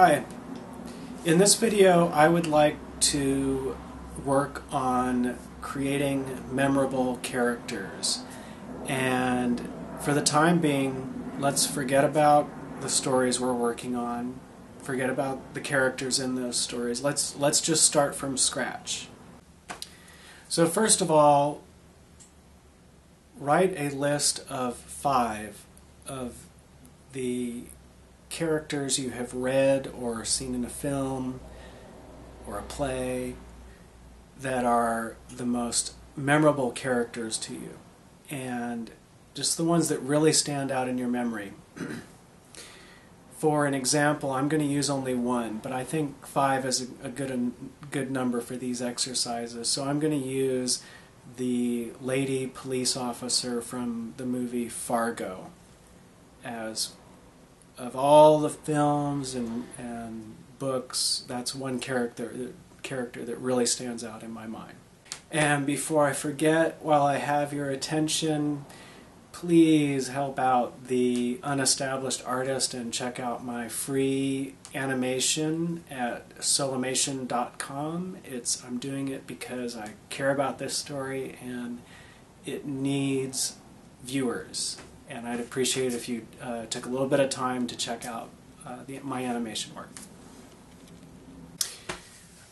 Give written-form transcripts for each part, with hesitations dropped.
Hi. In this video I would like to work on creating memorable characters, and for the time being let's forget about the stories we're working on, forget about the characters in those stories. Let's just start from scratch. So first of all, write a list of 5 of the characters you have read or seen in a film or a play that are the most memorable characters to you, and just the ones that really stand out in your memory. For an example, I'm going to use only one, but I think 5 is a good number for these exercises. So I'm going to use the lady police officer from the movie Fargo as, of all the films and books, that's one character that really stands out in my mind. And before I forget, while I have your attention, please help out the unestablished artist and check out my free animation at solimation.com. I'm doing it because I care about this story and it needs viewers. And I'd appreciate if you took a little bit of time to check out my animation work.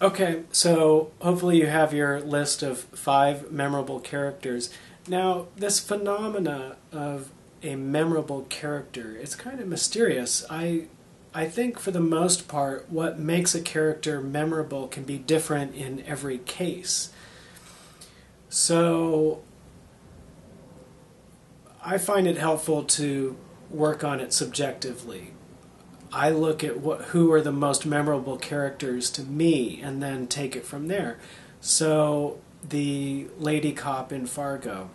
Okay, so hopefully you have your list of 5 memorable characters. Now, this phenomena of a memorable character, it's kind of mysterious. I think for the most part, what makes a character memorable can be different in every case. So I find it helpful to work on it subjectively. I look at who are the most memorable characters to me and then take it from there. So the lady cop in Fargo.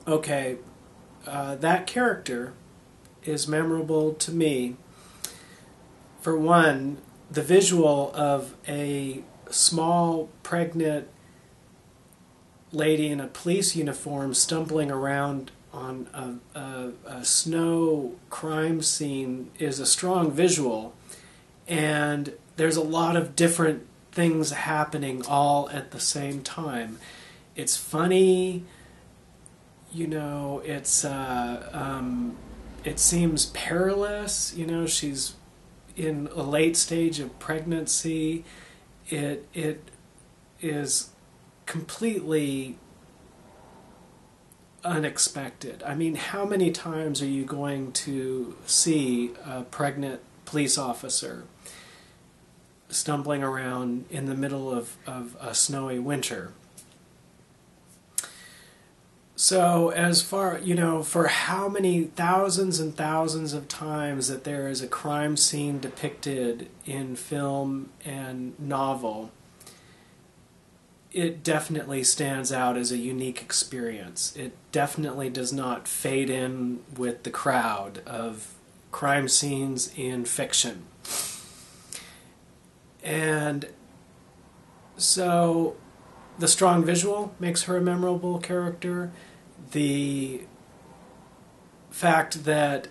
Okay, that character is memorable to me. For one, the visual of a small, pregnant lady in a police uniform stumbling around on a snow crime scene is a strong visual, and there's a lot of different things happening all at the same time. It's funny, you know, it seems perilous, you know, she's in a late stage of pregnancy. It is completely unexpected. I mean, how many times are you going to see a pregnant police officer stumbling around in the middle of a snowy winter? So as far, you know, for how many thousands and thousands of times that there is a crime scene depicted in film and novel, it definitely stands out as a unique experience. It definitely does not fade in with the crowd of crime scenes in fiction. And so the strong visual makes her a memorable character. The fact that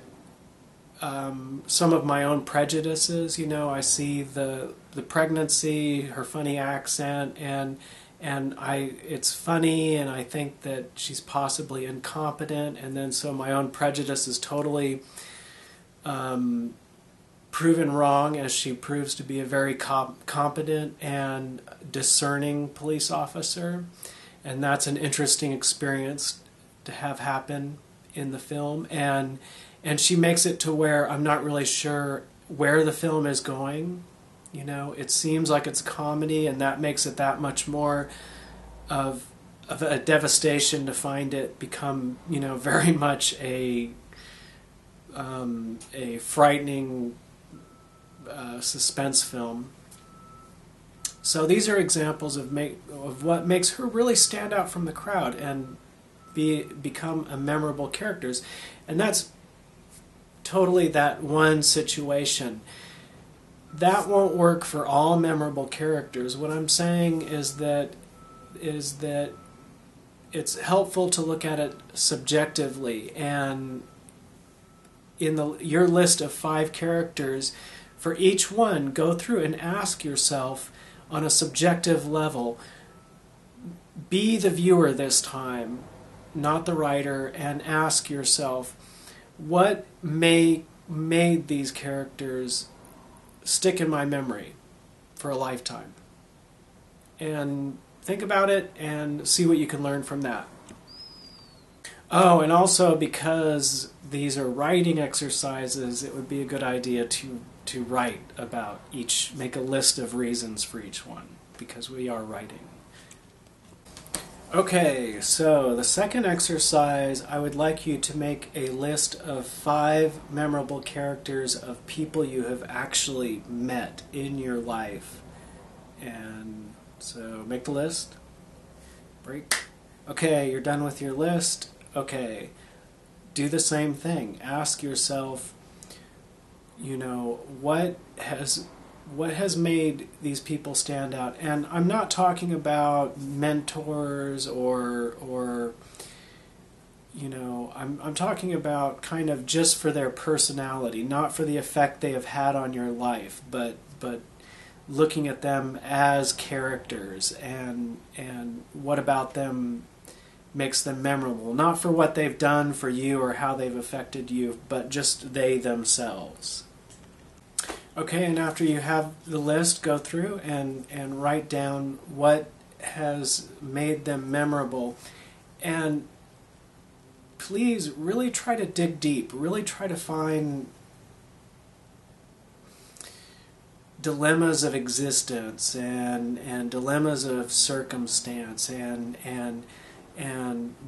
some of my own prejudices, you know, I see the pregnancy, her funny accent, and it's funny, and I think that she's possibly incompetent, and then so my own prejudice is totally proven wrong as she proves to be a very competent and discerning police officer, and that's an interesting experience to have happen in the film, and she makes it to where I'm not really sure where the film is going. You know, it seems like it's a comedy, and that makes it that much more of a devastation to find it become, you know, very much a frightening suspense film. So these are examples of what makes her really stand out from the crowd and become a memorable characters, and that's totally that one situation. That won't work for all memorable characters. What I'm saying is that it's helpful to look at it subjectively, and in your list of 5 characters, for each one, go through and ask yourself on a subjective level, be the viewer this time, not the writer, and ask yourself, what made these characters stick in my memory for a lifetime? And think about it and see what you can learn from that. Oh, and also because these are writing exercises, it would be a good idea to write about each, make a list of reasons for each one, because we are writing. Okay, so the second exercise, I would like you to make a list of 5 memorable characters of people you have actually met in your life. And so make the list. Break. Okay, you're done with your list. Okay, do the same thing. Ask yourself, you know, what has made these people stand out? And I'm not talking about mentors or you know, I'm talking about kind of just for their personality, not for the effect they have had on your life, but looking at them as characters and what about them makes them memorable, not for what they've done for you or how they've affected you, but just they themselves. Okay, and after you have the list, go through and write down what has made them memorable. And please really try to dig deep, really try to find dilemmas of existence and dilemmas of circumstance and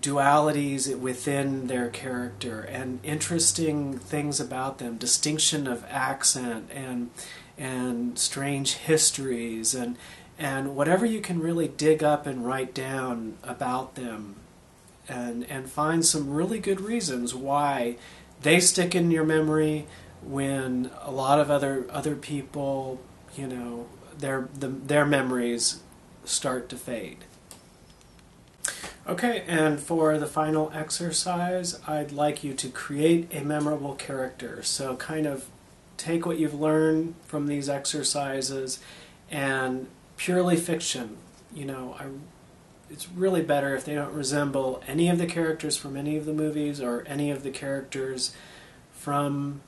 dualities within their character and interesting things about them, distinction of accent and strange histories and whatever you can really dig up and write down about them and find some really good reasons why they stick in your memory when a lot of other people, you know, their memories start to fade. Okay, and for the final exercise, I'd like you to create a memorable character. So kind of take what you've learned from these exercises and purely fiction. You know, it's really better if they don't resemble any of the characters from any of the movies or any of the characters from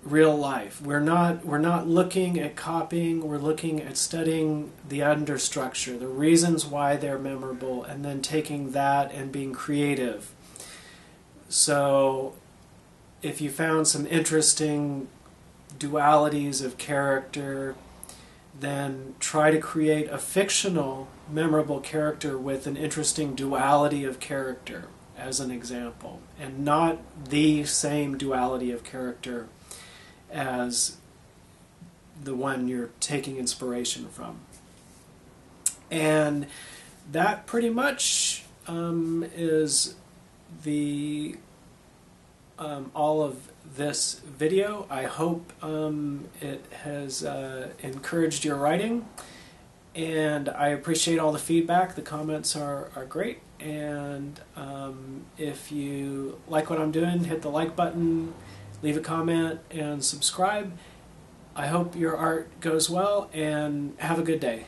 real life. We're not looking at copying, we're looking at studying the understructure, the reasons why they're memorable, and then taking that and being creative. So if you found some interesting dualities of character, then try to create a fictional memorable character with an interesting duality of character as an example, and not the same duality of character as the one you're taking inspiration from. And that pretty much is the all of this video. I hope it has encouraged your writing, and I appreciate all the feedback. The comments are great, and if you like what I'm doing, hit the like button, leave a comment, and subscribe. I hope your art goes well, and have a good day.